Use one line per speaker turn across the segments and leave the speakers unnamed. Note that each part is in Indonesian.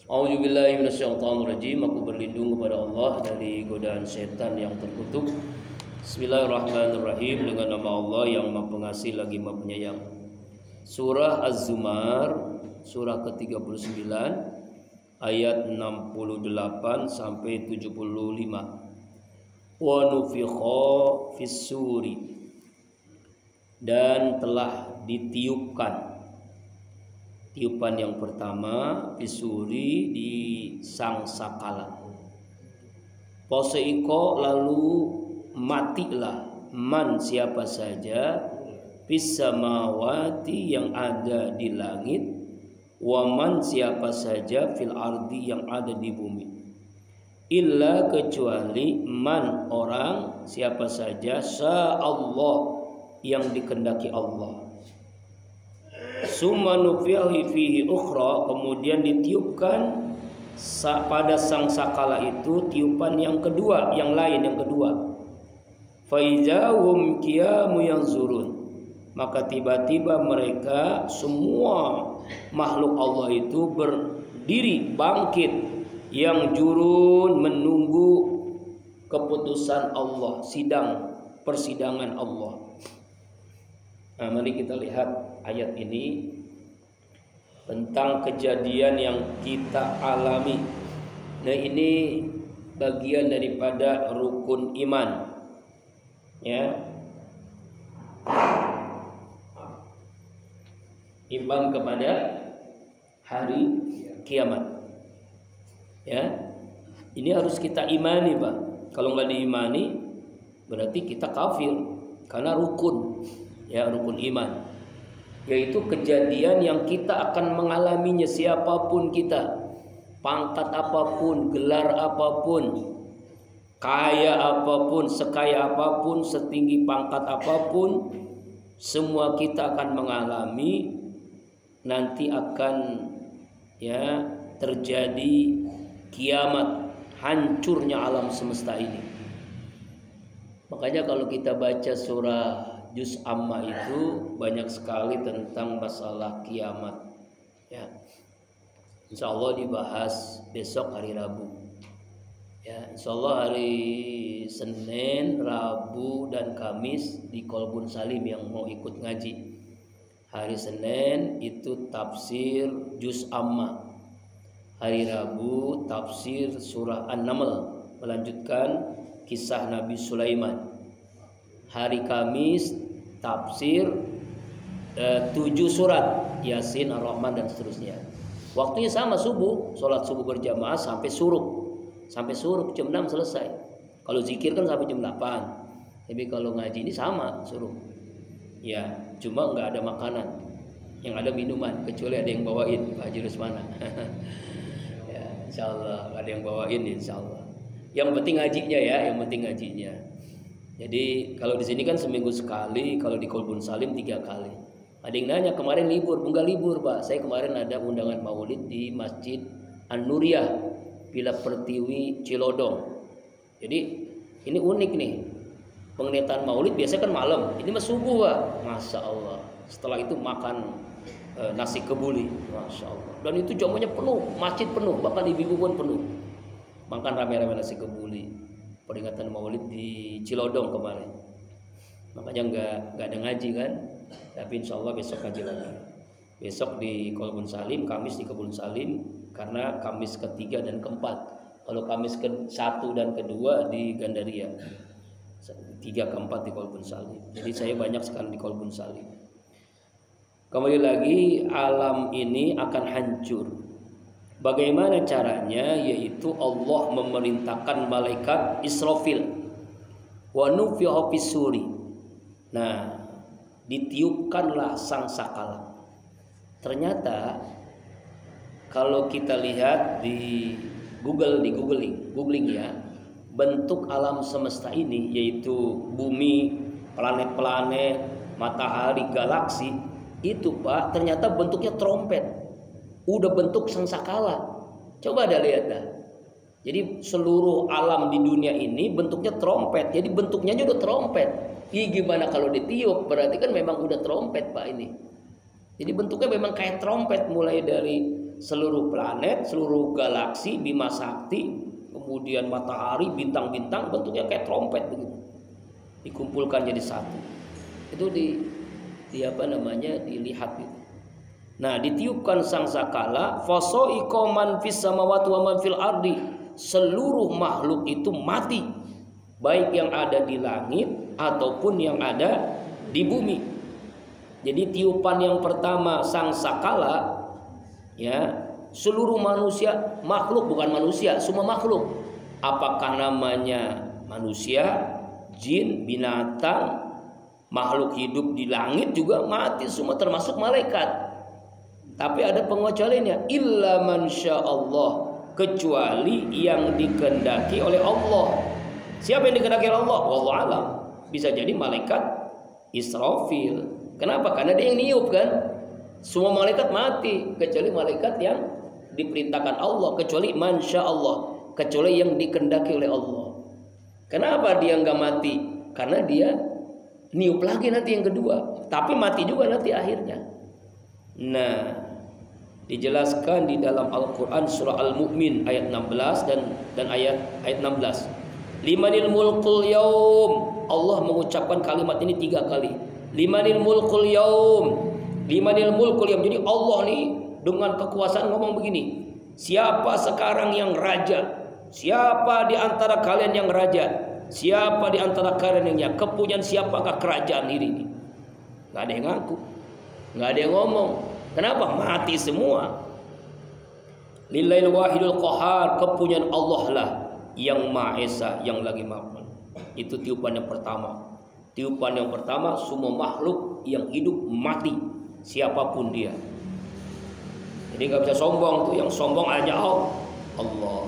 A'udzubillahi minasyaitonirrajim. Aku berlindung kepada Allah dari godaan setan yang terkutuk. Bismillahirrahmanirrahim. Dengan nama Allah yang Maha Pengasih lagi Maha Penyayang. Surah Az-Zumar, surah ke-39 ayat 68 sampai 75. Wa nufikha fis-suri, dan telah ditiupkan. Tiupan yang pertama fisuri di sangsakala. Poseiko, lalu matilah man siapa saja fissamawati yang ada di langit, waman siapa saja fil ardi yang ada di bumi, illa kecuali man orang siapa saja sa Allah yang dikehendaki Allah. Summa nufihi fihi ukhra, kemudian ditiupkan pada sangsakala itu tiupan yang kedua, yang lain yang kedua. Fa idzahum qiyamun yanzurun, maka tiba-tiba mereka semua makhluk Allah itu berdiri bangkit, yang jurun menunggu keputusan Allah, persidangan Allah. Nah, mari kita lihat ayat ini tentang kejadian yang kita alami. Nah, ini bagian daripada rukun iman, ya. Iman kepada hari kiamat, ya. Ini harus kita imani, Pak. Kalau nggak diimani, berarti kita kafir, karena rukun. Ya, rukun iman, yaitu kejadian yang kita akan mengalaminya siapapun kita, pangkat apapun, gelar apapun, kaya apapun, sekaya apapun, setinggi pangkat apapun, semua kita akan mengalami. Nanti akan terjadi kiamat, hancurnya alam semesta ini. Makanya kalau kita baca surah Juz Amma itu banyak sekali tentang masalah kiamat, ya. Insya Allah dibahas besok hari Rabu, ya. Insya Allah hari Senin, Rabu, dan Kamis di Kolbun Salim yang mau ikut ngaji. Hari Senin itu tafsir Juz Amma, hari Rabu tafsir surah An-Naml, melanjutkan kisah Nabi Sulaiman. Hari Kamis tafsir 7 surat Yasin, Ar-Rahman, dan seterusnya. Waktunya sama, subuh, sholat subuh berjamaah sampai suruk. Sampai suruk jam 6 selesai. Kalau zikir kan sampai jam 8. Tapi kalau ngaji ini sama suruk. Ya, cuma nggak ada makanan. Yang ada minuman, kecuali ada yang bawain Pak Haji Rusmana. Ya, insyaallah ada yang bawain, insyaallah. Yang penting ngajinya, ya, yang penting ngajinya. Jadi kalau di sini kan seminggu sekali, kalau di Kolbun Salim 3 kali. Ada yang nanya kemarin libur, enggak libur, Pak. Saya kemarin ada undangan maulid di Masjid An-Nuriyah, Villa Pertiwi, Cilodong. Jadi ini unik nih. Penglihatan maulid biasanya kan malam, ini mah subuh, Pak. Masya Allah. Setelah itu makan nasi kebuli, Masya Allah. Dan itu jamunya penuh, masjid penuh, bahkan ibu-ibu pun penuh. Makan rame-rame nasi kebuli. Peringatan maulid di Cilodong kemarin. Makanya nggak ada ngaji kan. Tapi insya Allah besok ngaji lagi. Besok di Kolbun Salim, Kamis di Kebun Salim, karena Kamis ketiga dan keempat. Kalau Kamis ke-1 dan ke-2 di Gandaria, 3 ke-4 di Kolbun Salim. Jadi saya banyak sekali di Kolbun Salim. Kembali lagi, alam ini akan hancur. Bagaimana caranya? Yaitu Allah memerintahkan malaikat Israfil, wa nufikha fis-suri. Nah, ditiupkanlah sangsakala. Ternyata kalau kita lihat di googling ya, bentuk alam semesta ini, yaitu bumi, planet-planet, matahari, galaksi, itu, Pak, ternyata bentuknya trompet. Udah bentuk sangsakala. Coba dah lihat dah. Jadi seluruh alam di dunia ini bentuknya trompet. Jadi bentuknya aja udah trompet. Gimana kalau ditiup? Berarti kan memang udah trompet, Pak, ini. Jadi bentuknya memang kayak trompet, mulai dari seluruh planet, seluruh galaksi, Bima Sakti, kemudian matahari, bintang-bintang bentuknya kayak trompet begitu. Dikumpulkan jadi satu. Itu dilihat gitu. Nah, ditiupkan sangkakala, fasoiqa man fis samawati wa man fil ardi. Seluruh makhluk itu mati, baik yang ada di langit ataupun yang ada di bumi. Jadi tiupan yang pertama sangkakala, ya, seluruh manusia, makhluk bukan manusia, semua makhluk. Apakah namanya manusia, jin, binatang, makhluk hidup di langit juga mati semua termasuk malaikat. Tapi ada pengecualiannya, illa man Allah, kecuali yang dikehendaki oleh Allah. Siapa yang dikehendaki oleh Allah? Wallahu alam. Bisa jadi malaikat Israfil. Kenapa? Karena dia yang niup kan. Semua malaikat mati kecuali malaikat yang diperintahkan Allah, kecuali mansya Allah, kecuali yang dikehendaki oleh Allah. Kenapa dia nggak mati? Karena dia niup lagi nanti yang kedua, tapi mati juga nanti akhirnya. Nah, dijelaskan di dalam Al-Quran surah Al-Mu'min ayat 16 dan ayat 16. Limanil mulkul yaum. Allah mengucapkan kalimat ini 3 kali. Limanil mulkul yaum. Limanil mulkul yaum. Jadi Allah nih dengan kekuasaan ngomong begini. Siapa sekarang yang raja? Siapa di antara kalian yang raja? Siapa di antara kalian yang kepunyaan siapakah kerajaan ini? Gak ada yang ngaku, gak ada yang ngomong. Kenapa? Mati semua. Lillail wahidul qahar, kepunyaan Allah lah yang Maha Esa, yang lagi maha. Itu tiupan yang pertama. Tiupan yang pertama, semua makhluk yang hidup mati, siapapun dia. Jadi nggak bisa sombong tuh, yang sombong hanya Allah.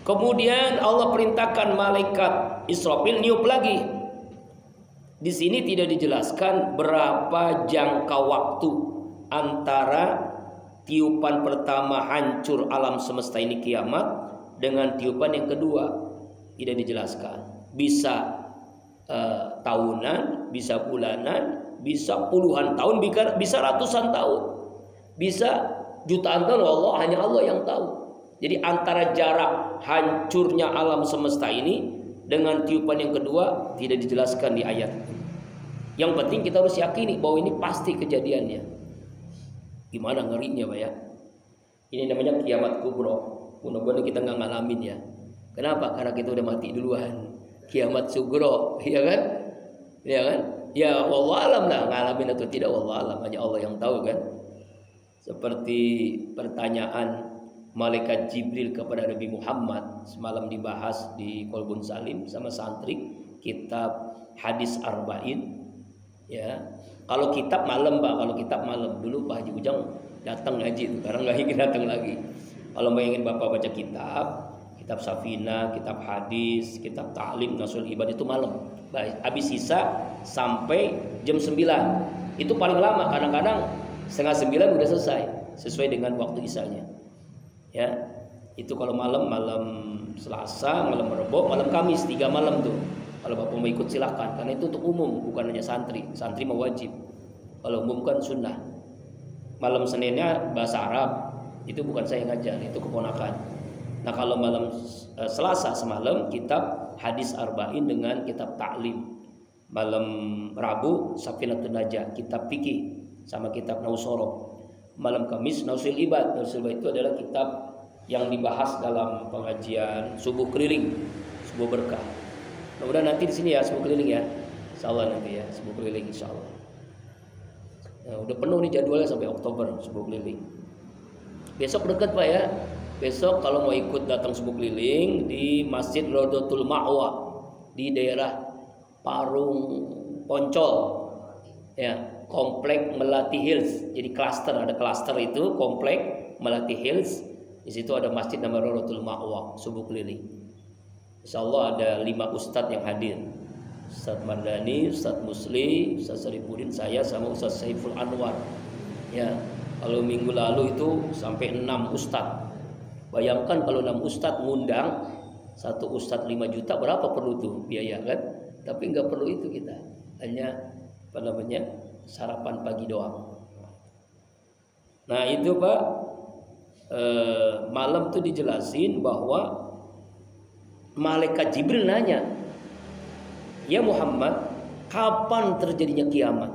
Kemudian Allah perintahkan malaikat Israfil niup lagi. Di sini tidak dijelaskan berapa jangka waktu antara tiupan pertama hancur alam semesta ini kiamat dengan tiupan yang kedua. Tidak dijelaskan. Bisa tahunan, bisa bulanan, bisa puluhan tahun, bisa ratusan tahun, bisa jutaan tahun. Hanya Allah yang tahu. Jadi antara jarak hancurnya alam semesta ini dengan tiupan yang kedua tidak dijelaskan di ayat. Yang penting kita harus yakini bahwa ini pasti kejadiannya. Gimana ngerinya Pak ya? Ini namanya kiamat kubro. Mudah-mudahan kita nggak ngalamin ya. Kenapa? Karena kita udah mati duluan. Kiamat sugro, ya kan? Ya kan? Ya wallahu alam lah ngalamin atau tidak, wallahu alam, hanya Allah yang tahu kan. Seperti pertanyaan Malaikat Jibril kepada Nabi Muhammad semalam dibahas di Kolbun Salim sama santri, kitab Hadis Arba'in. Ya, kalau kitab malam Pak, kalau kitab malam dulu Pak Haji Ujang datang ngaji, sekarang nggak ingin datang lagi. Kalau ingin Bapak baca kitab Safina, kitab hadis, kitab ta'lim, nasul ibad itu malam. Habis sisa sampai jam 9. Itu paling lama, kadang-kadang setengah 9 udah selesai, sesuai dengan waktu isanya. Ya, itu kalau malam Selasa, malam Rebo, malam Kamis, 3 malam tuh. Kalau Bapak mau ikut silakan, karena itu untuk umum, bukan hanya santri. Santri mau wajib. Kalau umum kan sunnah. Malam Seninnya bahasa Arab, itu bukan saya yang ngajar, itu keponakan. Nah kalau malam Selasa semalam kitab Hadis Arba'in dengan kitab Ta'lim. Malam Rabu Safinatun Najah, kitab fikih sama kitab Nausoro. Malam Kamis Nausul Ibad. Nausul Ibad itu adalah kitab yang dibahas dalam pengajian subuh keliling, subuh berkah. Mudah-mudahan nanti di sini ya subuh keliling ya. Insyaallah nanti ya subuh keliling insyaallah. Nah, udah penuh nih jadwalnya sampai Oktober subuh keliling. Besok dekat Pak ya. Besok kalau mau ikut datang subuh keliling di Masjid Rodotul Ma'wa di daerah Parung Poncol. Ya, Komplek Melati Hills. Jadi ada klaster itu Komplek Melati Hills. Di situ ada masjid nama Rodotul Ma'wa subuh keliling. Insyaallah ada 5 ustadz yang hadir. Ustadz Mardani, Ustadz Musli, Ustadz Sarifudin, saya sama Ustadz Saiful Anwar. Ya, kalau minggu lalu itu sampai 6 ustadz. Bayangkan kalau 6 ustadz ngundang, satu ustadz 5 juta, berapa perlu tuh biaya kan? Tapi nggak perlu itu kita. Hanya sarapan pagi doang. Nah itu Pak, malam tuh dijelasin bahwa malaikat Jibril nanya, "Ya Muhammad, kapan terjadinya kiamat?"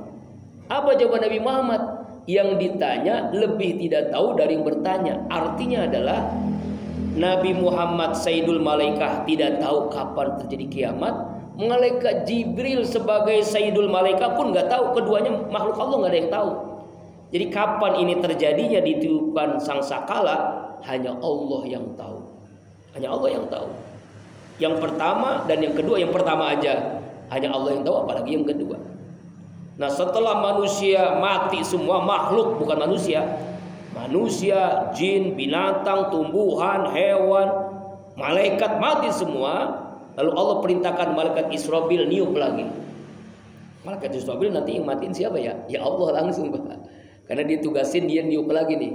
Apa jawaban Nabi Muhammad? Yang ditanya lebih tidak tahu dari yang bertanya. Artinya adalah Nabi Muhammad Sayyidul Malaikah tidak tahu kapan terjadi kiamat. Malaikat Jibril sebagai Sayyidul Malaikah pun nggak tahu. Keduanya makhluk Allah, nggak ada yang tahu. Jadi kapan ini terjadinya ditiupkan sangkakala, hanya Allah yang tahu. Hanya Allah yang tahu. Yang pertama dan yang kedua, yang pertama aja hanya Allah yang tahu, apalagi yang kedua. Nah, setelah manusia mati semua, makhluk bukan manusia, jin, binatang, tumbuhan, hewan, malaikat mati semua, lalu Allah perintahkan malaikat Israfil niup lagi. Malaikat Israfil nanti yang matiin siapa ya? Ya Allah langsung, Pak. Karena ditugasin dia niup lagi nih.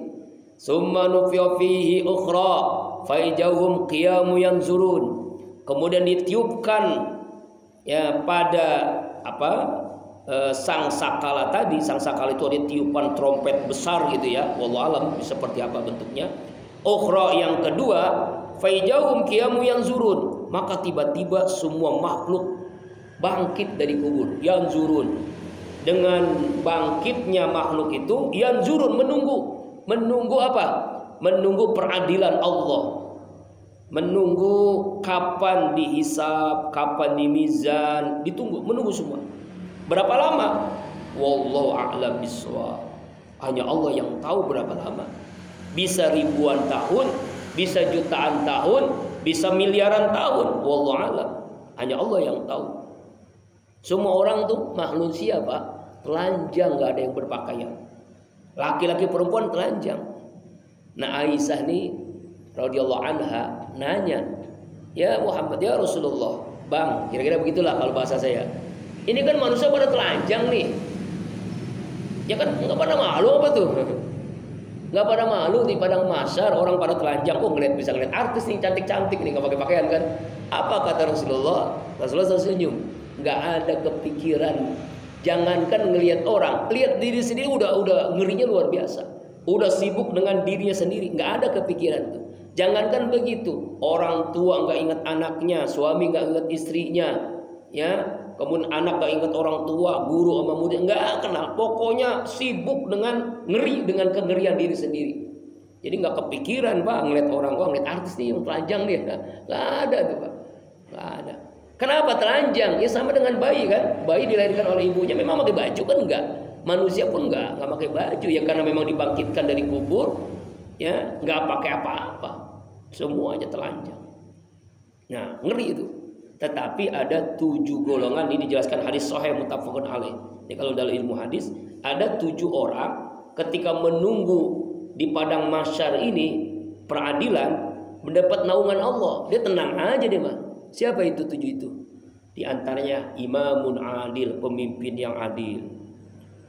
Summa nufiya fihi ukhra faijahum qiyamu yanzurun. Kemudian ditiupkan ya pada sang sakala tadi. Sang sakala itu ada tiupan trompet besar gitu ya. Wallahu alam seperti apa bentuknya. Ukhra yang kedua, faijahum qiyamu yanzurun. Maka tiba-tiba semua makhluk bangkit dari kubur. Yanzurun. Dengan bangkitnya makhluk itu, yanzurun, menunggu apa? Menunggu peradilan Allah. Menunggu kapan dihisab, kapan dimizan, menunggu semua. Berapa lama? Wallahu a'lam bishawab. Hanya Allah yang tahu berapa lama. Bisa ribuan tahun, bisa jutaan tahun, bisa miliaran tahun. Wallahu a'lam. Hanya Allah yang tahu. Semua orang tuh manusia, Pak, telanjang, nggak ada yang berpakaian. Laki-laki perempuan telanjang. Nah, Aisyah nih radhiyallahu anha nanya, "Ya Muhammad, ya Rasulullah, Bang," kira-kira begitulah kalau bahasa saya. "Ini kan manusia pada telanjang nih. Ya kan nggak pada malu apa tuh? Nggak pada malu di padang mahsyar orang pada telanjang. Oh, bisa ngeliat artis nih cantik-cantik nih nggak pakai pakaian kan?" Apa kata Rasulullah? Rasulullah tersenyum. Nggak ada kepikiran. Jangankan ngelihat orang, lihat diri sendiri udah ngerinya luar biasa. Udah sibuk dengan dirinya sendiri, nggak ada kepikiran tuh. Jangankan begitu, orang tua nggak ingat anaknya, suami nggak ingat istrinya, ya. Kemudian anak nggak ingat orang tua, guru sama murid nggak kenal. Pokoknya sibuk dengan dengan kengerian diri sendiri. Jadi nggak kepikiran, Pak, ngeliat orang, ngeliat artis nih yang telanjang nih, nggak ada tuh, Pak, nggak ada. Kenapa telanjang? Ya sama dengan bayi kan. Bayi dilahirkan oleh ibunya memang pakai baju kan enggak. Manusia pun enggak pakai baju ya karena memang dibangkitkan dari kubur, ya enggak pakai apa-apa. Semuanya telanjang. Nah, ngeri itu. Tetapi ada 7 golongan, ini dijelaskan hadis sahih muttafaqun alaih. Jadi kalau dalam ilmu hadis ada 7 orang ketika menunggu di padang mahsyar ini peradilan mendapat naungan Allah. Dia tenang aja deh, Mas. Siapa itu 7 itu? Di antaranya imamun adil, pemimpin yang adil.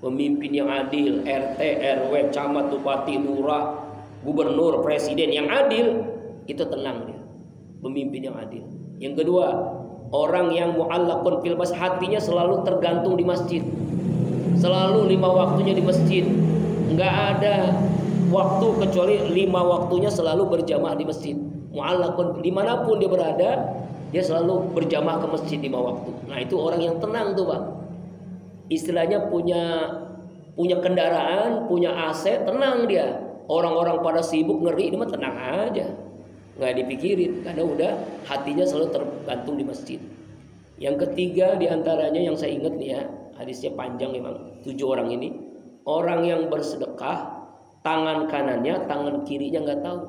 Pemimpin yang adil, RT, RW, camat, bupati, lurah, gubernur, presiden yang adil, itu tenang dia. Pemimpin yang adil. Yang kedua, orang yang mu'allaqun fil masjid, hatinya selalu tergantung di masjid. Selalu 5 waktunya di masjid. Enggak ada waktu kecuali 5 waktunya selalu berjamaah di masjid. Mu'allaqun dimanapun dia berada, dia selalu berjamaah ke masjid 5 waktu. Nah, itu orang yang tenang tuh, Pak. Istilahnya punya kendaraan, punya aset, tenang dia. Orang-orang pada sibuk ngeri, dia mah tenang aja. Nggak dipikirin, karena udah hatinya selalu tergantung di masjid. Yang ketiga diantaranya yang saya ingat nih ya, hadisnya panjang memang, 7 orang ini. Orang yang bersedekah, tangan kanannya, tangan kirinya nggak tahu.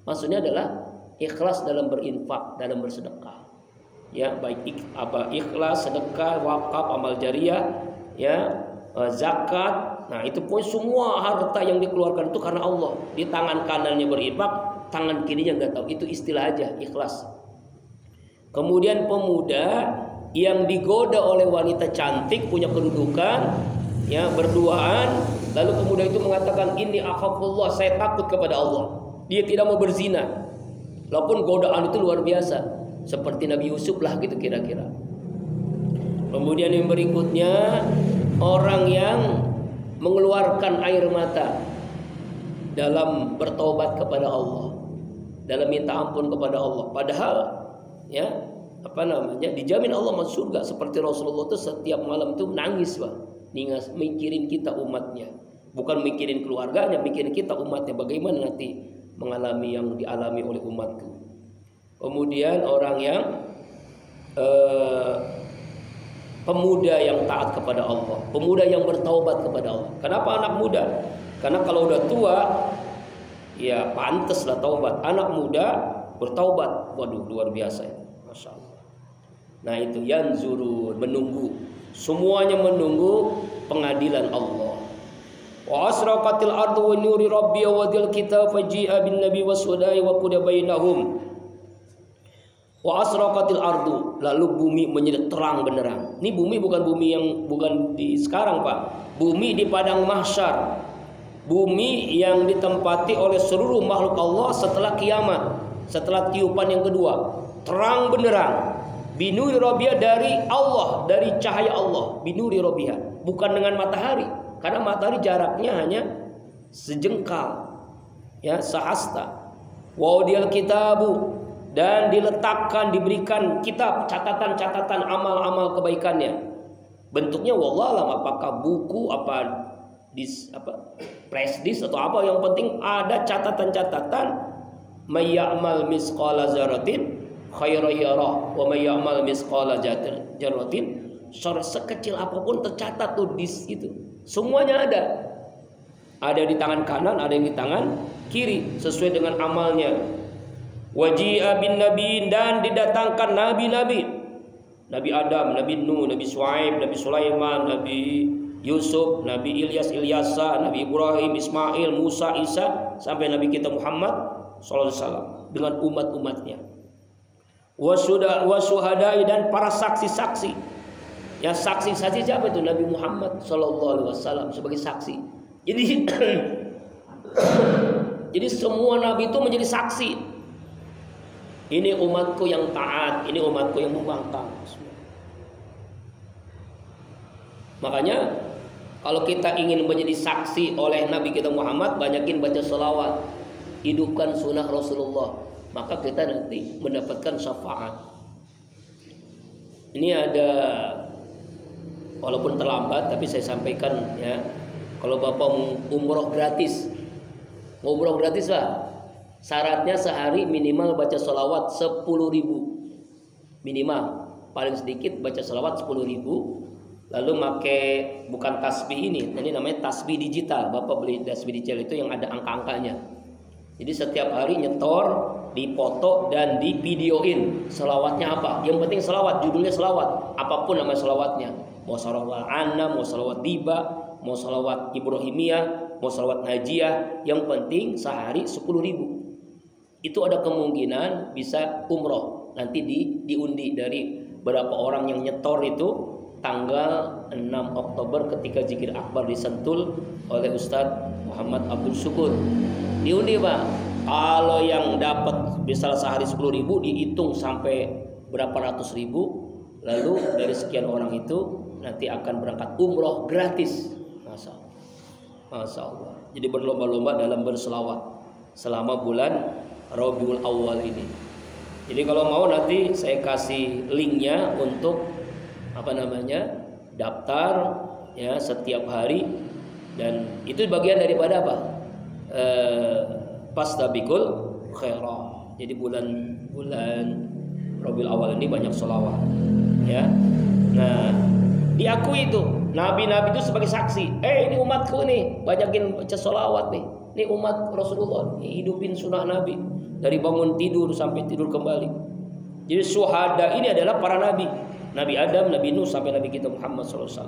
Maksudnya adalah ikhlas dalam berinfak, dalam bersedekah. Ya, baik ikhlas, sedekah, wakaf, amal jariah, ya, zakat. Nah, itu pun semua harta yang dikeluarkan itu karena Allah. Di tangan kanannya berinfak, tangan kirinya nggak tahu. Itu istilah aja, ikhlas. Kemudian pemuda yang digoda oleh wanita cantik, punya kedudukan, ya, berduaan, lalu pemuda itu mengatakan, "Inni akhafullah, saya takut kepada Allah." Dia tidak mau berzina. Walaupun godaan itu luar biasa. Seperti Nabi Yusuf lah gitu kira-kira. Kemudian yang berikutnya, orang yang mengeluarkan air mata. dalam bertobat kepada Allah, dalam minta ampun kepada Allah. Padahal ya dijamin Allah masuk surga. Seperti Rasulullah itu setiap malam itu nangis, Pak. Mikirin kita umatnya, bukan mikirin keluarganya, mikirin kita umatnya. Bagaimana nanti mengalami yang dialami oleh umatku. Kemudian orang yang pemuda yang taat kepada Allah, pemuda yang bertaubat kepada Allah. Kenapa anak muda? Karena kalau udah tua, ya pantaslah taubat. Anak muda bertaubat, waduh luar biasa itu, masya Allah. Nah itu yanzurun, menunggu, semuanya menunggu pengadilan Allah. Wa asraqatil ardu wa nuri rabbi wa dil kitab faji'a bin nabi waswadai wa quda bainahum. Wa asraqatil ardu, lalu bumi menjadi terang benderang. Ini bumi bukan bumi yang bukan di sekarang, Pak. Bumi di padang mahsyar. Bumi yang ditempati oleh seluruh makhluk Allah setelah kiamat, setelah tiupan yang kedua. Terang benderang. Binuri Rabbia, dari Allah, dari cahaya Allah. Binuri Rabbia, bukan dengan matahari. Karena matahari jaraknya hanya sejengkal, ya, sehasta. Wa udiyal kitabu, dan diletakkan, diberikan kitab, catatan-catatan amal-amal kebaikannya. Bentuknya wallahualam, apakah buku, apa flash disk atau apa, yang penting ada catatan-catatan. May ya'mal misqala dzarratin khairan yarah wa may ya'mal misqala dzarratin, sekecil apapun tercatat tuh disk itu. Semuanya ada. Ada di tangan kanan, ada yang di tangan kiri sesuai dengan amalnya. Waji'a bin nabiin, dan didatangkan nabi-nabi. Nabi Adam, Nabi Nuh, Nabi Shu'aib, Nabi Sulaiman, Nabi Yusuf, Nabi Ilyas, Ilyasa, Nabi Ibrahim, Ismail, Musa, Isa, sampai Nabi kita Muhammad sallallahu alaihi wasallam dengan umat-umatnya. Wasuhadai, dan para saksi-saksi. Ya, saksi-saksi siapa itu? Nabi Muhammad sallallahu alaihi wasallam sebagai saksi. Jadi semua nabi itu menjadi saksi. Ini umatku yang taat, ini umatku yang membangkang. Makanya kalau kita ingin menjadi saksi oleh Nabi kita Muhammad, banyakin baca sholawat, hidupkan sunnah Rasulullah, maka kita nanti mendapatkan syafaat. Ini ada, walaupun terlambat tapi saya sampaikan ya. Kalau Bapak umroh gratis, umroh gratis lah. Syaratnya sehari minimal baca sholawat 10.000 minimal, paling sedikit baca sholawat 10.000. Lalu pakai bukan tasbih ini namanya tasbih digital. Bapak beli tasbih digital itu yang ada angka-angkanya. Jadi setiap hari nyetor, dipoto dan divideoin sholawatnya apa. Yang penting sholawat, judulnya sholawat, apapun nama sholawatnya. Mau sholawat Anam, mau sholawat Diba, mau sholawat Ibrahimiyah, mau sholawat Najiyah. Yang penting sehari 10.000. Itu ada kemungkinan bisa umroh. Nanti diundi dari berapa orang yang nyetor itu. Tanggal 6 Oktober ketika Zikir Akbar disentul oleh Ustadz Muhammad Abdul Syukur. Diundi, Pak. Kalau yang dapat bisa sehari 10.000, dihitung sampai berapa ratus ribu. Lalu dari sekian orang itu nanti akan berangkat umroh gratis. Masya Allah. Masya Allah. Jadi berlomba-lomba dalam berselawat selama bulan Rabiul Awal ini. Jadi kalau mau nanti saya kasih linknya untuk daftar ya setiap hari, dan itu bagian daripada apa? Fastabiqul khairat. Jadi bulan Rabiul Awal ini banyak sholawat ya. Nah, diakui itu nabi-nabi itu sebagai saksi. Ini umatku nih, banyakin baca sholawat nih. Ini umat Rasulullah, hidupin sunnah Nabi dari bangun tidur sampai tidur kembali. Jadi syuhada ini adalah para nabi. Nabi Adam, Nabi Nuh, sampai Nabi kita Muhammad SAW.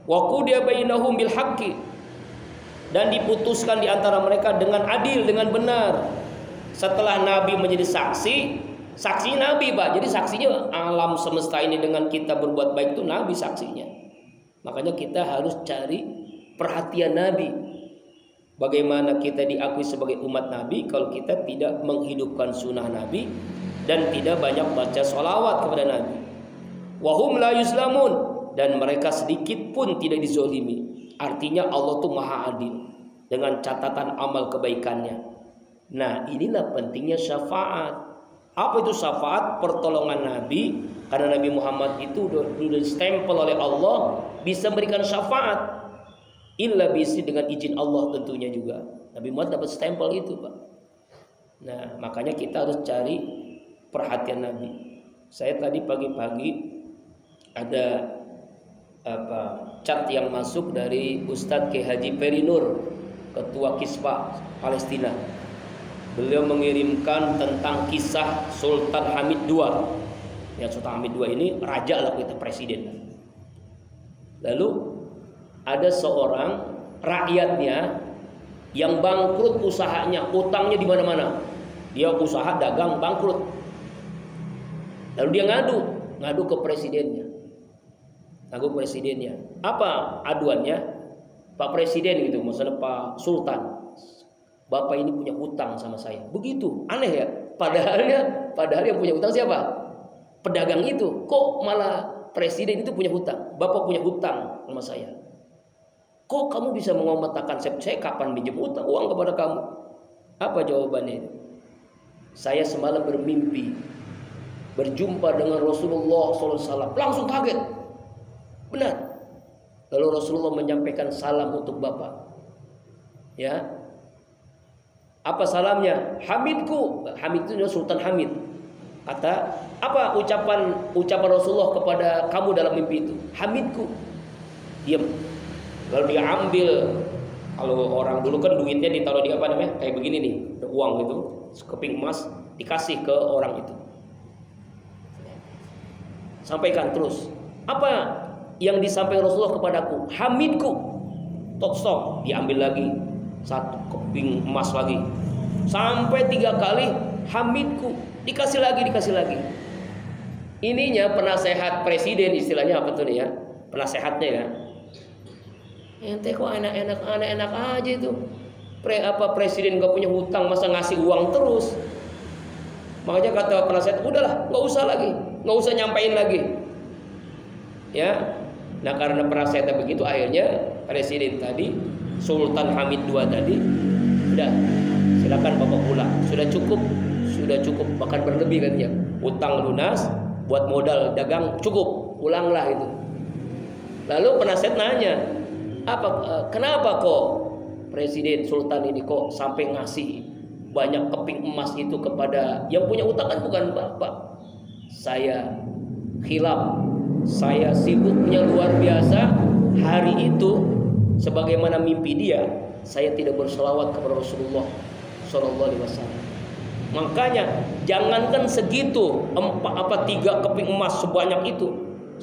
Wa qudiya bainahum bil haqqi, dan diputuskan di antara mereka dengan adil, dengan benar. Setelah Nabi menjadi saksi, saksi Nabi, Pak. Jadi saksinya alam semesta ini dengan kita berbuat baik itu Nabi saksinya. Makanya kita harus cari perhatian Nabi. Bagaimana kita diakui sebagai umat Nabi kalau kita tidak menghidupkan sunnah Nabi dan tidak banyak baca sholawat kepada Nabi. Wahum la yuslamun, dan mereka sedikit pun tidak dizolimi. Artinya Allah tuh maha adil. dengan catatan amal kebaikannya. Nah, inilah pentingnya syafaat. Apa itu syafaat? Pertolongan Nabi. Karena Nabi Muhammad itu sudah stempel oleh Allah bisa memberikan syafaat. Illa bisi, dengan izin Allah tentunya juga. Nabi Muhammad dapat stempel itu, Pak. Nah, makanya kita harus cari perhatian Nabi. Saya tadi pagi-pagi ada chat yang masuk dari Ustadz K. Haji Perinur, Ketua Kispa Palestina. Beliau mengirimkan tentang kisah Sultan Hamid II. Ya, Sultan Hamid II ini raja lah, kita presiden. Lalu ada seorang rakyatnya yang bangkrut usahanya, utangnya di mana-mana. Dia usaha dagang bangkrut. Lalu dia ngadu ke presidennya. Apa aduannya? Pak Presiden gitu, maksudnya Pak Sultan, Bapak ini punya hutang sama saya. Begitu, aneh ya. Padahal yang punya hutang siapa? Pedagang itu. Kok malah presiden itu punya hutang? Bapak punya hutang sama saya. Kok kamu bisa mengomatakan saya kapan pinjam uang kepada kamu? Apa jawabannya? Saya semalam bermimpi berjumpa dengan Rasulullah SAW. Langsung kaget. Benar. Lalu Rasulullah menyampaikan salam untuk Bapak. Ya. Apa salamnya? Hamidku. Hamid itu Sultan Hamid. Kata, apa ucapan Rasulullah kepada kamu dalam mimpi itu? Hamidku. Diam. Lalu dia ambil, kalau orang dulu kan duitnya ditaruh di apa namanya? Kayak begini nih, uang gitu, sekeping emas dikasih ke orang itu. Sampaikan terus. Apa yang disampaikan Rasulullah kepadaku? Hamidku. Stop. Diambil lagi satu keping emas lagi. Sampai 3 kali hamidku. Dikasih lagi. Ininya penasehat presiden, istilahnya apa tuh nih ya? Penasehatnya ya. Ente kok enak-enak aja itu. Presiden gak punya hutang, masa ngasih uang terus. Makanya kata penasehat, udahlah, nggak usah lagi, nggak usah nyampein lagi. Ya, nah karena penasehatnya begitu, akhirnya presiden tadi, Sultan Hamid II tadi, udah, silakan Bapak pulang. Sudah cukup, bahkan berlebih katanya. Utang lunas, buat modal dagang cukup, pulanglah itu. Lalu penasehat nanya, kenapa kok Presiden Sultan ini kok sampai ngasih banyak keping emas itu kepada yang punya utang? Kan bukan Bapak. Saya khilaf, saya sibuknya luar biasa. Hari itu sebagaimana mimpi dia, saya tidak berselawat kepada Rasulullah SAW. Makanya jangankan segitu, 3 keping emas sebanyak itu,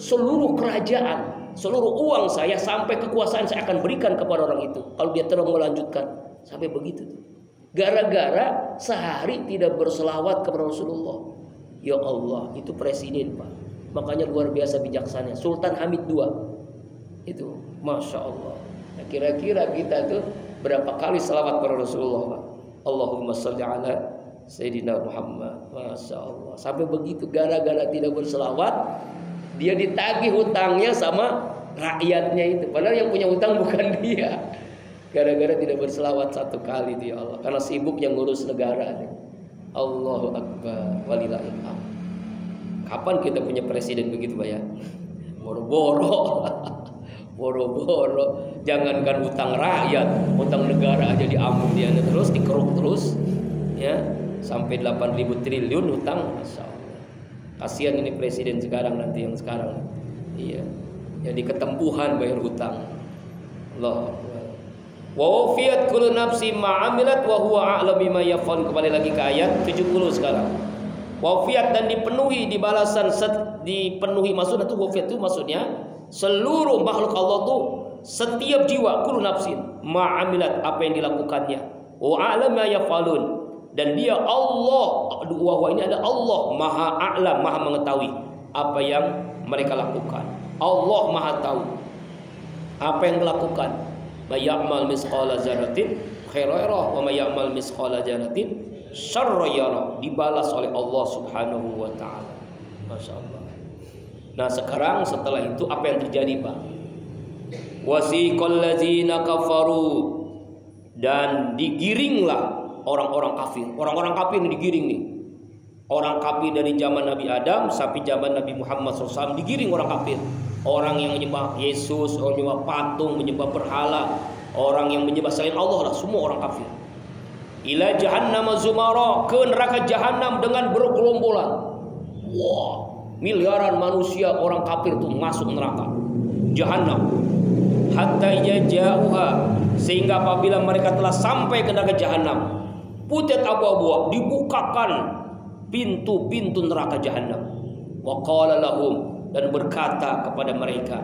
seluruh kerajaan, seluruh uang saya sampai kekuasaan saya akan berikan kepada orang itu kalau dia terus melanjutkan sampai begitu. Gara-gara sehari tidak berselawat kepada Rasulullah. Ya Allah, itu presiden, Pak. Makanya luar biasa bijaksana. Sultan Hamid II itu, masya Allah. Nah, kira-kira kita tuh berapa kali selawat kepada Rasulullah, Pak? Allahumma sholli ala Sayyidina Muhammad. Masya Allah. Sampai begitu, gara-gara tidak berselawat, dia ditagih hutangnya sama rakyatnya itu. Padahal yang punya hutang bukan dia. Gara-gara tidak berselawat 1 kali itu, ya Allah. Karena sibuk yang ngurus negara. Allahu Akbar. Walillahil hamd. Kapan kita punya presiden begitu, Pak ya? Boro-boro. Boro-boro. Jangankan hutang rakyat, hutang negara aja diampun dia terus, dikeruk terus. Ya, sampai 8.000 triliun hutang. Masya Allah. Kasihan ini presiden sekarang nanti yang sekarang. Iya. Jadi ketempuhan bayar hutang. Allah. Wa wafiyat kullu nafsin ma 'amilat wa huwa a'lamu bima yaf'al. Kembali lagi ke ayat 70 sekarang. Wafiyat dan dipenuhi, dibalasan dipenuhi, maksudnya itu wafiyat itu maksudnya seluruh makhluk Allah tuh, setiap jiwa kullu nafsin ma 'amilat, apa yang dilakukannya, wa a'lamu ma yaf'alun, dan dia Allah, wa ini ada Allah maha a'lam, maha mengetahui apa yang mereka lakukan. Allah maha tahu apa yang dilakukan. May ya'mal misqala dzarratin khairan yarah wa may ya'mal misqala dzarratin syarran yarah, dibalas oleh Allah Subhanahu wa taala. Masya Allah. Nah, sekarang setelah itu apa yang terjadi, Pak? Wasiqal ladzina kafaru, Dan digiringlah orang-orang kafir. Orang-orang kafir ini digiring nih. Orang kafir dari zaman Nabi Adam sampai zaman Nabi Muhammad SAW digiring orang kafir. Orang yang menyembah Yesus, orang menyembah patung, menyembah berhala, orang yang menyembah selain Allah lah, semua orang kafir. Ila jahannam zumara, ke neraka jahanam dengan bergerombolan. Wah, miliaran manusia orang kafir tuh masuk neraka jahanam. Hatta jauha, sehingga apabila mereka telah sampai ke neraka jahanam, putet abu-abu, dibukakan pintu-pintu neraka jahanam. Wa qala lahum, dan berkata kepada mereka,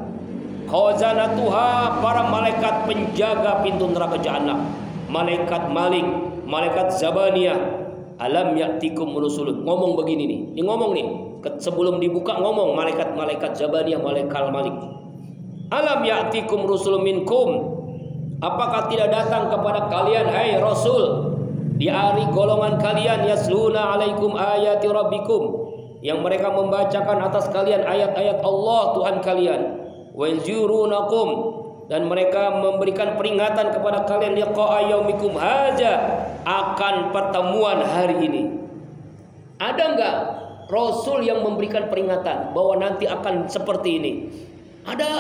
khazanatuha, para malaikat penjaga pintu neraka jahanam, malaikat Malik, malaikat Zabaniyah, alam ya'tikum rusulun. Ngomong begini nih, ini ngomong nih, sebelum dibuka ngomong malaikat Zabaniyah, malaikat Malik, alam ya'tikum rusulun minkum, apakah tidak datang kepada kalian hai Rasul di hari golongan kalian, yasluna alaikum ayati rabbikum, yang mereka membacakan atas kalian ayat-ayat Allah Tuhan kalian, wa yanzurunakum, dan mereka memberikan peringatan kepada kalian liqa'a yaumikum hadza, akan pertemuan hari ini. Ada enggak Rasul yang memberikan peringatan bahwa nanti akan seperti ini? Ada.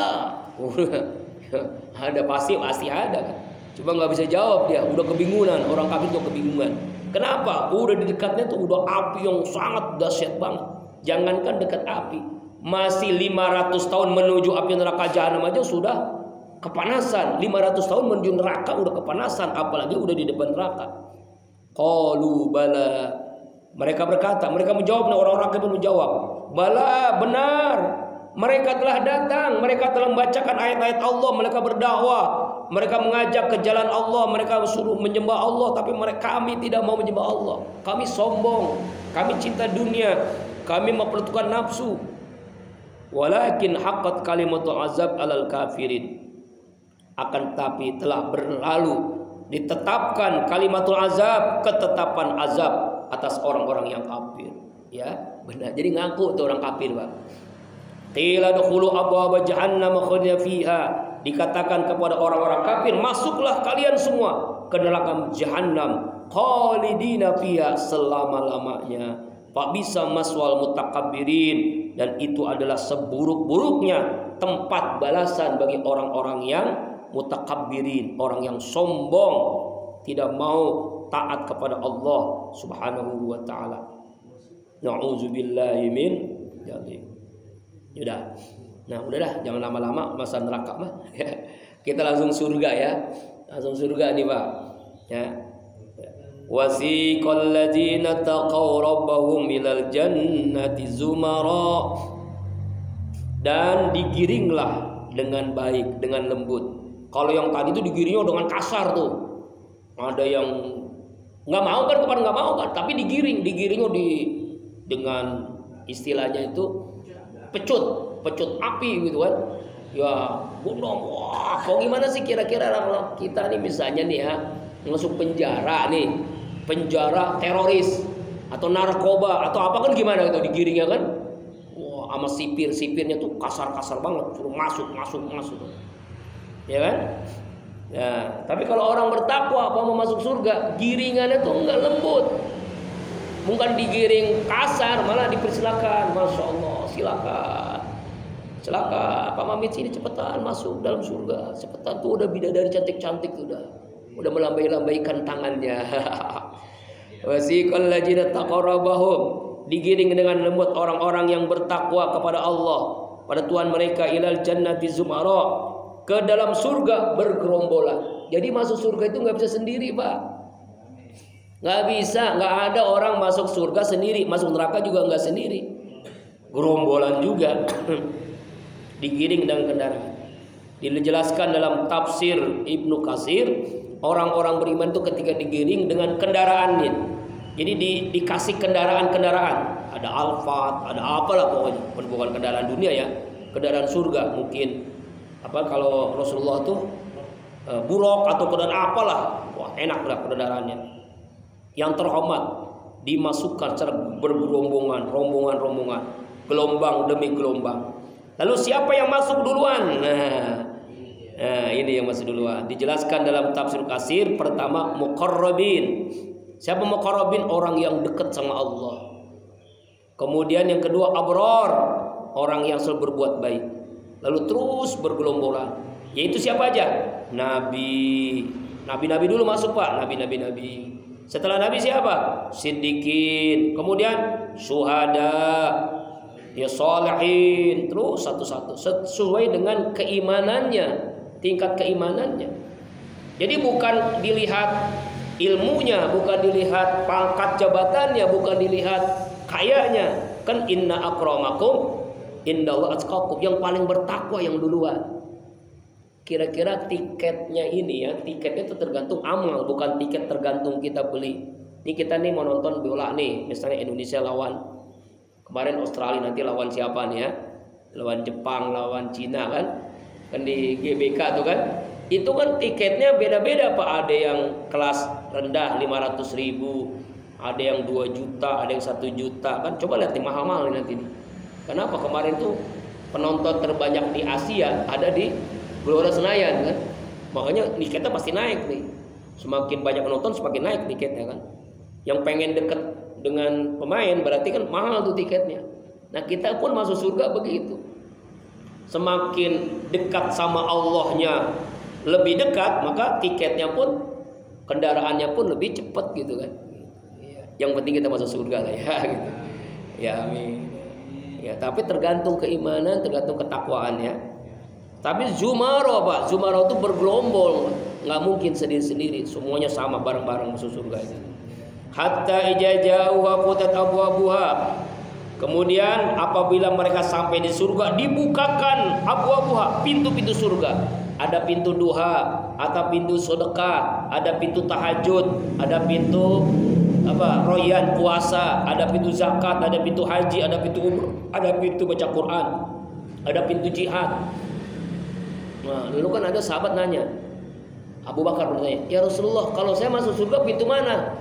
Ada, pasti ada kan. Cuma nggak bisa jawab dia, udah kebingungan, orang kafir tuh kebingungan. Kenapa? Udah di dekatnya tuh udah api yang sangat dahsyat banget. Jangankan dekat api, masih 500 tahun menuju api neraka jahanam aja sudah kepanasan. 500 tahun menuju neraka udah kepanasan, apalagi udah di depan neraka. Qalu bala, mereka berkata, mereka menjawab, orang-orang kafir menjawab, bala, benar. Mereka telah datang, mereka telah membacakan ayat-ayat Allah, mereka berdakwah, mereka mengajak ke jalan Allah, mereka suruh menyembah Allah, tapi kami tidak mau menyembah Allah. Kami sombong, kami cinta dunia, kami mempertukan nafsu. Walakin haqqat kalimatul azab alal kafirin, akan tapi telah berlalu, ditetapkan kalimatul azab, ketetapan azab atas orang-orang yang kafir. Ya, benar. Jadi ngaku tuh orang kafir, Pak. Qila dukhulu abwaaba jahannam khalidina fiha, dikatakan kepada orang-orang kafir, masuklah kalian semua ke neraka jahanam khalidina fiha, selama-lamanya. Fa bisa maswal mutakabbirin, dan itu adalah seburuk-buruknya tempat balasan bagi orang-orang yang mutakabbirin, orang yang sombong, tidak mau taat kepada Allah Subhanahu wa taala. Na'udzubillahi min dzalik. Udah. Nah, udahlah, jangan lama-lama masa neraka mah. Kita langsung surga ya. Langsung surga nih, Pak. Ya. Wasiqal ladzina taqaw rabbahum ilal jannati zumara, dan digiringlah dengan baik, dengan lembut. Kalau yang tadi itu digiringnya dengan kasar tuh. Ada yang nggak mau kan, bukan nggak mau kan, tapi digiringnya dengan istilahnya itu pecut api gitu kan. Ya, bunuh. Wah, kok gimana sih kira-kira kita nih misalnya nih ya, masuk penjara nih, penjara teroris atau narkoba atau apa kan, gimana gitu digiringnya kan. Wah, sama sipirnya tuh kasar-kasar banget, suruh masuk. Ya kan? Ya, tapi kalau orang bertakwa apa mau masuk surga, giringannya tuh enggak lembut. Bukan digiring kasar, malah dipersilakan. Masya Allah, silakan Pak Mamit sini, cepetan masuk dalam surga, cepetan tuh, udah bidadari cantik-cantik tuh, udah melambai-lambaikan tangannya. Wasiqal ladzina taqarrabahum, digiring dengan lembut orang-orang yang bertakwa kepada Allah, pada Tuhan mereka, ilal jannati zumara, ke dalam surga bergerombolan. Jadi masuk surga itu nggak bisa sendiri, Pak. Nggak bisa, nggak ada orang masuk surga sendiri, masuk neraka juga nggak sendiri, gerombolan juga. Digiring dengan kendaraan. Dijelaskan dalam tafsir Ibnu Katsir, orang-orang beriman itu ketika digiring dengan kendaraannya. Jadi dikasih kendaraan, ada Alphard, ada apalah pokoknya, bukan kendaraan dunia ya, kendaraan surga mungkin. Apa kalau Rasulullah tuh buruk atau kendaraan apalah, wah enak lah kendaraannya. Yang terhormat dimasukkan secara bergerombongan, rombongan, gelombang demi gelombang. Lalu siapa yang masuk duluan? Nah, Nah, ini yang masih duluan. Dijelaskan dalam tafsir Katsir, pertama muqarrabin. Siapa muqarrabin? Orang yang dekat sama Allah. Kemudian yang kedua abrar, orang yang selalu berbuat baik. Lalu terus bergelombolan. Yaitu siapa aja? Nabi. Nabi-nabi dulu masuk, Pak. Nabi. Setelah Nabi siapa? Siddiqin. Kemudian syuhada, ya sholihin. Terus satu-satu sesuai dengan keimanannya, tingkat keimanannya. Jadi bukan dilihat ilmunya, bukan dilihat pangkat jabatannya, bukan dilihat kayanya. Kan inna akramakum indallahi atqakum, yang paling bertakwa yang duluan. Kira-kira tiketnya ini ya, tiketnya itu tergantung amal, bukan tiket tergantung kita beli. Ini kita nih mau nonton bola nih, misalnya Indonesia lawan kemarin Australia, nanti lawan siapa nih ya? Lawan Jepang, lawan Cina kan? Kan di GBK tuh kan? Itu kan tiketnya beda-beda Pak. Ada yang kelas rendah 500.000, ada yang 2 juta, ada yang 1 juta kan? Coba lihat nih, mahal-mahal nanti nih. Kenapa kemarin tuh penonton terbanyak di Asia ada di Gelora Senayan kan? Makanya tiketnya pasti naik nih. Semakin banyak penonton semakin naik tiketnya kan? Yang pengen deket dengan pemain berarti kan mahal tuh tiketnya. Nah kita pun masuk surga begitu. Semakin dekat sama Allahnya, lebih dekat, maka tiketnya pun, kendaraannya pun lebih cepat gitu kan. Yang penting kita masuk surga lah ya gitu. Ya amin. Ya tapi tergantung keimanan, tergantung ketakwaannya. Tapi Zumaro Pak, Zumaro itu bergelombol, nggak mungkin sendiri-sendiri, semuanya sama bareng-bareng masuk surga itu. Hatta ijaja'u wa futat abwabuha. Kemudian apabila mereka sampai di surga, dibukakan abwabuha, pintu-pintu surga. Ada pintu duha, ada pintu sedekah, ada pintu tahajud, ada pintu royan puasa, ada pintu zakat, ada pintu haji, ada pintu umrah, ada pintu baca Quran, ada pintu jihad. Nah, dulu kan ada sahabat nanya, Abu Bakar bertanya, ya Rasulullah, kalau saya masuk surga pintu mana?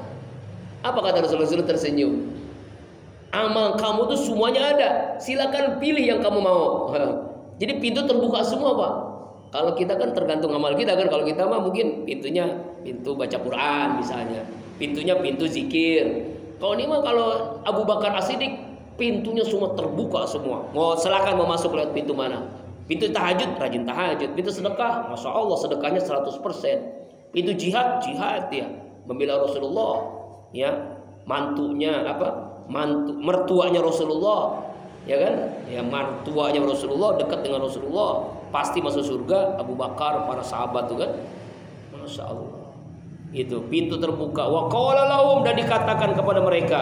Apa kata Rasulullah? Rasulullah tersenyum. Amal kamu tuh semuanya ada, silakan pilih yang kamu mau. Jadi pintu terbuka semua Pak. Kalau kita kan tergantung amal kita kan. Kalau kita mah mungkin pintunya pintu baca Quran misalnya, pintunya pintu zikir. Kalau ini mah kalau Abu Bakar As-Siddiq pintunya semua terbuka semua. Mau silakan mau masuk lewat pintu mana? Pintu tahajud, rajin tahajud. Pintu sedekah, Masya Allah sedekahnya 100%. Pintu jihad ya, membela Rasulullah, ya, mantunya mertuanya Rasulullah, ya kan? Ya mertuanya Rasulullah, dekat dengan Rasulullah, pasti masuk surga. Abu Bakar, para sahabat tuh kan, Masya Allah. Itu pintu terbuka. Wa qala lahum, dan dikatakan kepada mereka,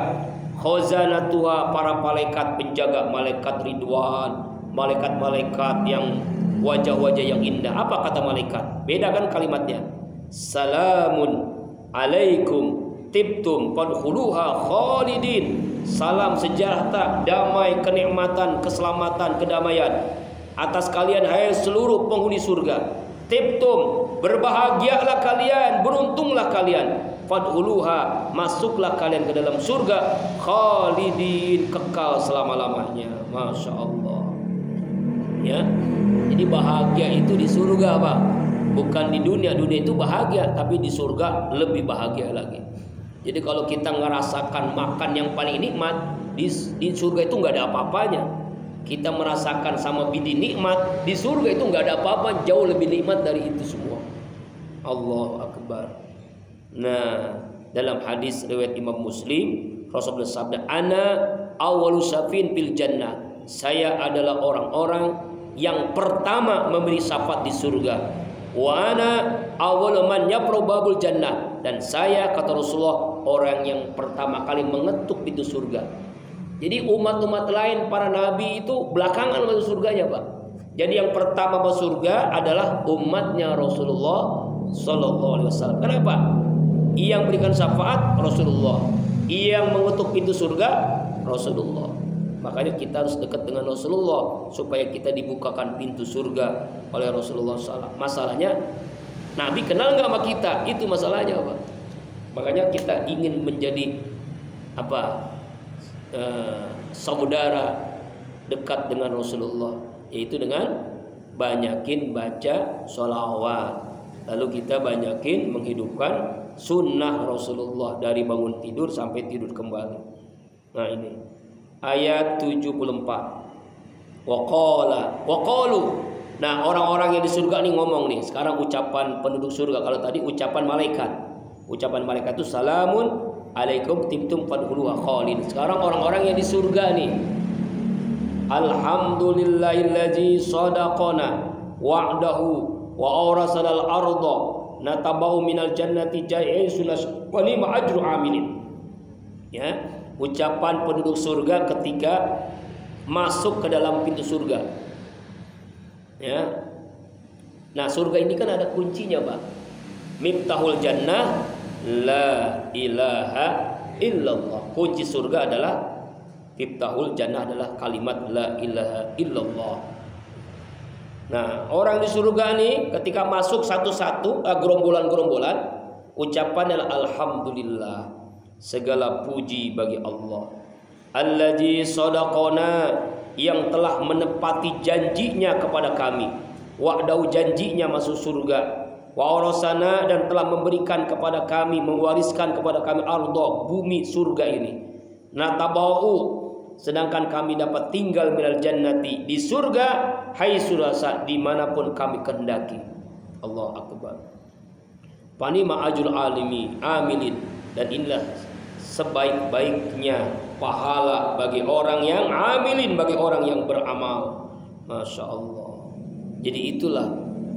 khazanatuha, para malaikat penjaga, malaikat Ridwan, malaikat-malaikat yang wajah-wajah yang indah. Apa kata malaikat? Beda kan kalimatnya. Salamun alaikum tibtum fadkhuluha khalidin. Salam sejahtera, damai, kenikmatan, keselamatan, kedamaian atas kalian hai seluruh penghuni surga. Tibtum, berbahagialah kalian, beruntunglah kalian. Fadkhuluha, masuklah kalian ke dalam surga khalidin, kekal selama-lamanya. Masya Allah. Ya, jadi bahagia itu di surga Pak, bukan di dunia. Dunia itu bahagia, tapi di surga lebih bahagia lagi. Jadi kalau kita ngerasakan makan yang paling nikmat di surga itu nggak ada apa-apanya. Kita merasakan sama bidi nikmat di surga itu nggak ada apa-apa, jauh lebih nikmat dari itu semua. Allahu Akbar. Nah, dalam hadis riwayat Imam Muslim, Rasulullah bersabda, "Ana awwalu syafin fil jannah." Saya adalah orang-orang yang pertama memberi syafaat di surga. Wa ana awwalu man yafru babul jannah, dan saya, kata Rasulullah, orang yang pertama kali mengetuk pintu surga. Jadi umat-umat lain, para nabi itu belakangan masuk surganya Pak. Jadi yang pertama masuk surga adalah umatnya Rasulullah Sallallahu Alaihi Wasallam. Kenapa? Yang berikan syafaat Rasulullah, yang mengetuk pintu surga Rasulullah. Makanya kita harus dekat dengan Rasulullah supaya kita dibukakan pintu surga oleh Rasulullah SAW. Masalahnya Nabi kenal nggak sama kita? Itu masalahnya Pak. Makanya kita ingin menjadi saudara dekat dengan Rasulullah, yaitu dengan banyakin baca sholawat. Lalu kita banyakin menghidupkan sunnah Rasulullah dari bangun tidur sampai tidur kembali. Nah ini ayat 74. Waqalu. Nah orang-orang yang di surga nih ngomong nih. Sekarang ucapan penduduk surga. Kalau tadi ucapan malaikat. Ucapan malaikat itu salamun alaikum tibtum fadkhuluha khalidin. Sekarang orang-orang yang di surga nih. Alhamdulillahillazi sadaqana wa'dahu wa awrasanal arda natabau minal jannati jai'isunas wa lima ajru aminin. Ya, ucapan penduduk surga ketika masuk ke dalam pintu surga. Ya. Nah, surga ini kan ada kuncinya, Pak. Miftahul jannah la ilaha illallah. Kunci surga adalah miftahul jannah adalah kalimat la ilaha illallah. Nah, orang di surga nih ketika masuk satu-satu gerombolan-gerombolan, ucapan adalah alhamdulillah. Segala puji bagi Allah. Allazi sadaqana, yang telah menepati janjinya kepada kami. Wa'dau, janjinya masuk surga. Wa awrasana, dan telah memberikan kepada kami, mewariskan kepada kami arda, bumi surga ini. Natabau, sedangkan kami dapat tinggal minal jannati, di surga, haitsu rasa, dimanapun kami kehendaki. Allah akbar. Panima ajrul alimi amilin, dan inilah sebaik-baiknya pahala bagi orang yang amilin, bagi orang yang beramal. Masya Allah. Jadi itulah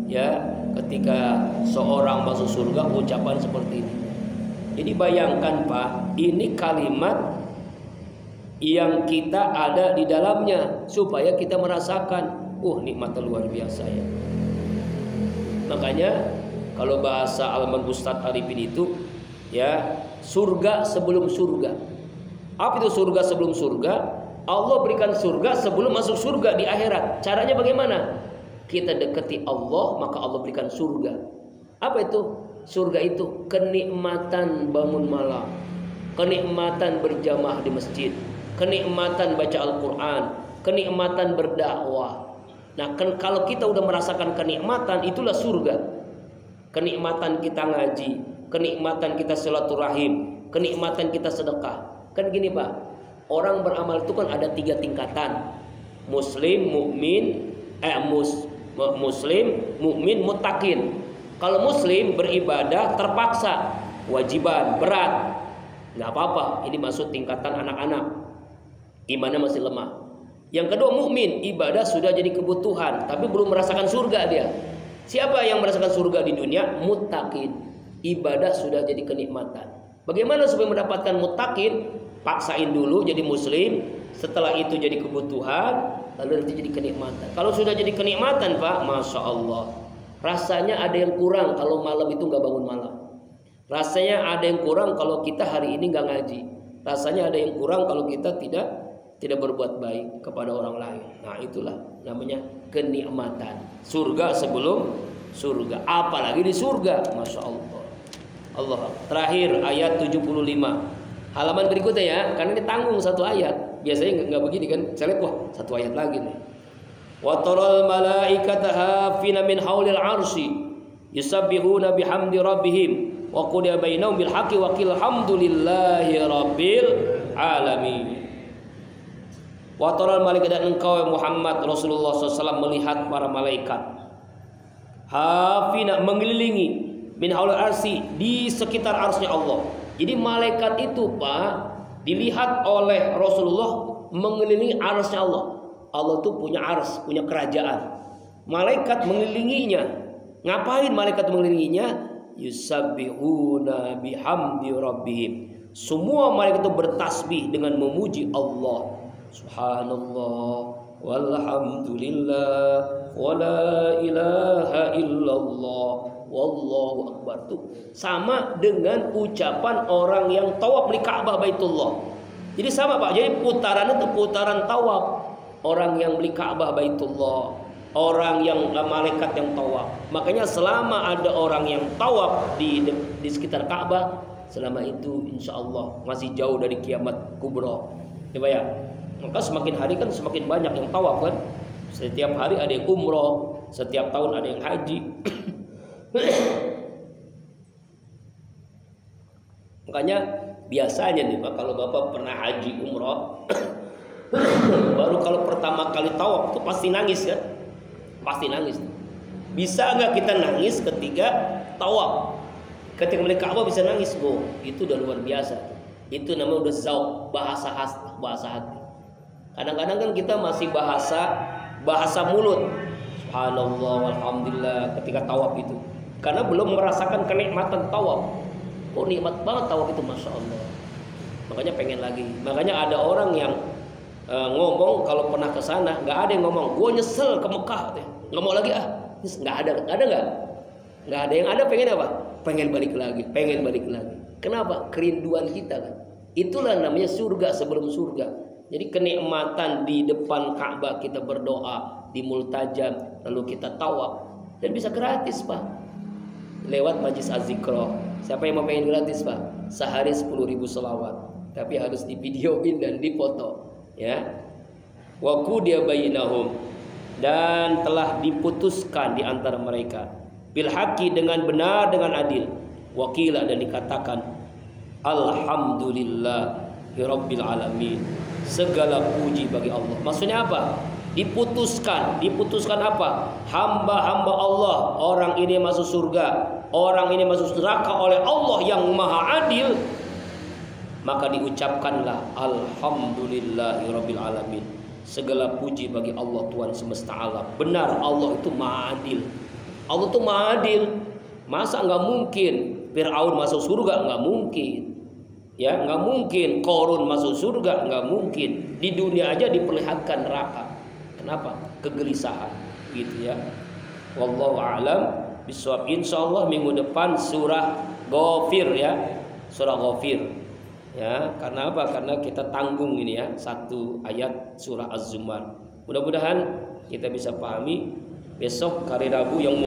ya ketika seorang masuk surga ucapan seperti ini. Jadi bayangkan Pak, ini kalimat yang kita ada di dalamnya supaya kita merasakan nikmat luar biasa ya. Makanya kalau bahasa Alman Ustadz Arifin itu ya, surga sebelum surga. Apa itu surga sebelum surga? Allah berikan surga sebelum masuk surga di akhirat. Caranya bagaimana? Kita dekati Allah, maka Allah berikan surga. Apa itu? Surga itu kenikmatan bangun malam, kenikmatan berjamaah di masjid, kenikmatan baca Al-Quran, kenikmatan berdakwah. Nah, kalau kita udah merasakan kenikmatan, itulah surga. Kenikmatan kita ngaji, kenikmatan kita silaturahim, kenikmatan kita sedekah. Kan gini Pak, orang beramal itu kan ada 3 tingkatan. Muslim, mukmin, muslim, mukmin, muttaqin. Kalau muslim beribadah terpaksa, wajiban, berat, nggak apa-apa. Ini masuk tingkatan anak-anak, imannya masih lemah. Yang kedua mukmin, ibadah sudah jadi kebutuhan, tapi belum merasakan surga dia. Siapa yang merasakan surga di dunia? Muttaqin. Ibadah sudah jadi kenikmatan. Bagaimana supaya mendapatkan muttaqin? Paksain dulu jadi muslim, setelah itu jadi kebutuhan, lalu nanti jadi kenikmatan. Kalau sudah jadi kenikmatan Pak, Masya Allah, rasanya ada yang kurang kalau malam itu nggak bangun malam. Rasanya ada yang kurang kalau kita hari ini nggak ngaji. Rasanya ada yang kurang kalau kita tidak berbuat baik kepada orang lain. Nah itulah namanya kenikmatan. Surga sebelum surga, apalagi di surga. Masya Allah. Allah. Terakhir ayat 75. Halaman berikutnya ya, karena ini tanggung satu ayat. Biasanya nggak begini kan. Saya lihat wah satu ayat lagi nih. Wa taral malaikata hafina min haulil arsy yusabbihuna bihamdi rabbihim wa qudiya bainahum bil haqqi wa qila alhamdulillahi rabbil alamin. Wa taral malaikata, dan engkau Muhammad Rasulullah SAW melihat para malaikat hafina, mengelilingi, min haulil arsy, di sekitar arsy-nya Allah. Jadi malaikat itu Pak dilihat oleh Rasulullah mengelilingi arsy Allah. Allah tuh punya ars, punya kerajaan. Malaikat mengelilinginya. Ngapain malaikat mengelilinginya? Yusabbihuna bihamdi rabbihim. Semua malaikat itu bertasbih dengan memuji Allah. Subhanallah walhamdulillah wala ilaha illallah wallahu akbar. Tuh sama dengan ucapan orang yang tawaf di Ka'bah Baitullah. Jadi sama Pak. Jadi putaran itu putaran tawaf. Orang yang beli Ka'bah Baitullah, orang yang malaikat yang tawaf. Makanya selama ada orang yang tawaf di sekitar Ka'bah, selama itu insya Allah masih jauh dari kiamat kubro. Coba ya. Maka semakin hari kan semakin banyak yang tawaf kan. Setiap hari ada yang umroh, setiap tahun ada yang haji. Makanya biasanya nih Pak, kalau Bapak pernah haji umroh, baru kalau pertama kali tawaf itu pasti nangis kan? Pasti nangis. Bisa nggak kita nangis ketika tawaf? Ketika melihat Ka'bah bisa nangis, Bu. Itu udah luar biasa. Itu namanya udah zauq, bahasa hati. Kadang-kadang kan kita masih bahasa mulut. Subhanallah walhamdulillah ketika tawaf itu. Karena belum merasakan kenikmatan tawaf. Oh, nikmat banget tawaf itu, Masya Allah. Makanya pengen lagi. Makanya ada orang yang ngomong kalau pernah ke sana, nggak ada yang ngomong, gue nyesel ke Mekah, nggak mau lagi ah. Nggak ada nggak? Nggak ada. Yang ada pengen apa? Pengen balik lagi. Kenapa? Kerinduan kita kan. Itulah namanya surga sebelum surga. Jadi kenikmatan di depan Ka'bah kita berdoa di multajam, lalu kita tawaf dan bisa gratis Pak. Lewat Majlis Az-Zikra. Siapa yang mau pengen gratis Pak? Sehari 10.000 selawat. Tapi harus divideoin dan dipoto, ya. Wa qudiya bainahum, dan telah diputuskan di antara mereka bil haqqi, dengan benar, dengan adil. Wakila, dan dikatakan alhamdulillahirabbil alamin, segala puji bagi Allah. Maksudnya apa? Diputuskan apa? Hamba-hamba Allah, orang ini masuk surga, orang ini masuk neraka oleh Allah yang maha adil. Maka diucapkanlah alhamdulillahirabbil alamin, segala puji bagi Allah Tuhan semesta alam. Benar, Allah itu maha adil. Allah itu maha adil. Masa nggak mungkin Fir'aun masuk surga? Nggak mungkin. Ya, nggak mungkin Qarun masuk surga, nggak mungkin. Di dunia aja diperlihatkan neraka. Kenapa? Kegelisahan, gitu ya. Wallahu a'lam bishawab. Insyaallah minggu depan surah Ghafir, ya. Surah Ghafir. Ya, karena apa? Karena kita tanggung ini ya, satu ayat surah Az-Zumar. Mudah-mudahan kita bisa pahami. Besok hari Rabu yang